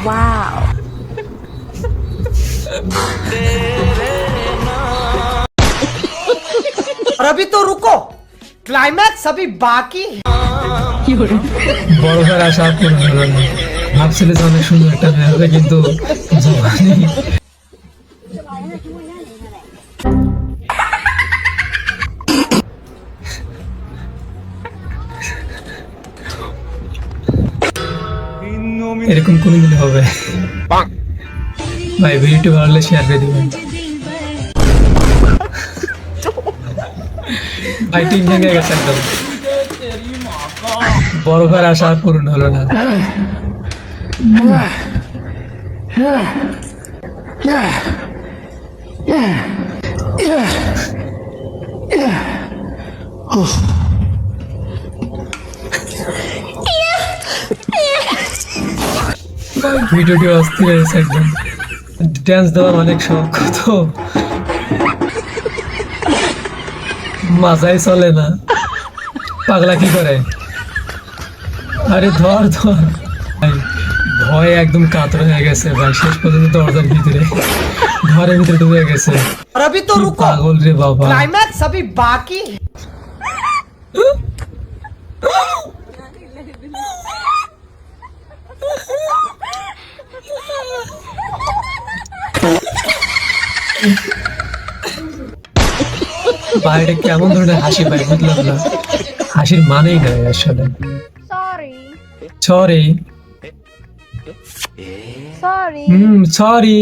Wow. और अभी तो रुको, क्लाइमैक्स अभी बाकी है। বড় করে আশা পূরণ হলো না। ভাবছিলে যে অনেক সুন্দর একটা মেয়ে হবে, কিন্তু জবানি এরকম কোনদিন হবে? ভাই ভিডিওটি ভালো লাগলে শেয়ার করে দিবেন। ভাই টিম ভেঙে গেছে একদম। বড় করে আশা পূরণ হলো না। ভিডিওটি অস্থির হয়েছে একদম। ড্যান্স দেওয়ার অনেক শখ, তো মাজাই চলে না। পাগলা কি করে? আরে ধর ধর। ভাই ভয়ে একদম কাতর হয়ে গেছে ভাই, শেষ পর্যন্ত দরজার ভিতরে ঘরের ভিতরে ঢুকে গেছে। और अभी तो কি रुको, পাগল রে বাবা। क्लाइमैक्स अभी बाकी है। ভাই এটা কেমন ধরনের হাসি ভাই, বুঝলাম না। হাসির মানেই নাই আসলে। Sorry. Sorry. Sorry. Sorry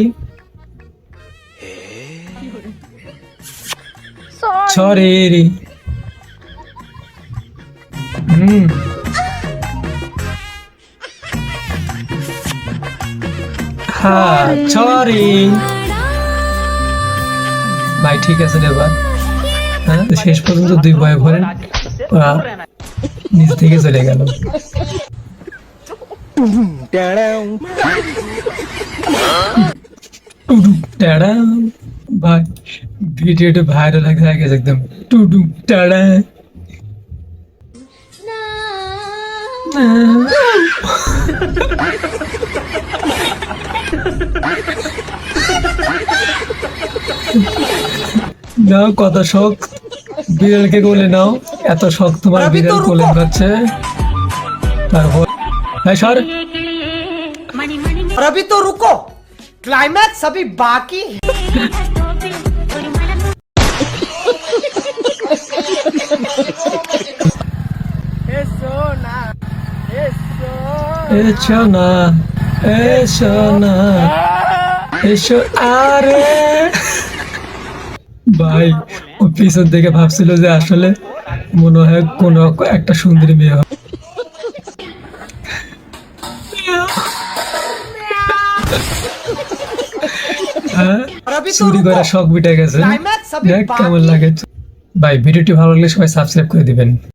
Sorry. Sorry. হ্যাঁ সরি ভাই, ঠিক আছে রে এবার। হ্যাঁ তো শেষ পর্যন্ত দুই ভয়ে ভরে ওরা নিজ থেকে চলে গেল। ভাই ভিডিওটা ভাইরাল হয়ে গেছে একদম। টুডু টাড়া। নাও কত শখ বিড়ালকে কোলে নাও, এত শখ তোমার বিড়াল কোলে পাচ্ছে। তারপর ভাই সর। और अभी तो रुको, क्लाइमैक्स अभी बाकी है। এসো না এসো না এসো। আরে ভাই ও পিছন থেকে ভাবছিল যে আসলে মনে হয় কোন একটা সুন্দরী মেয়ে হবে। হ্যাঁ, চুরি করে শখ মিটে গেছে। क्लाइमैक्स अभी দেখ কেমন बाकी है। লাগে। ভাই ভিডিওটি ভালো লাগলে সবাই সাবস্ক্রাইব করে দিবেন।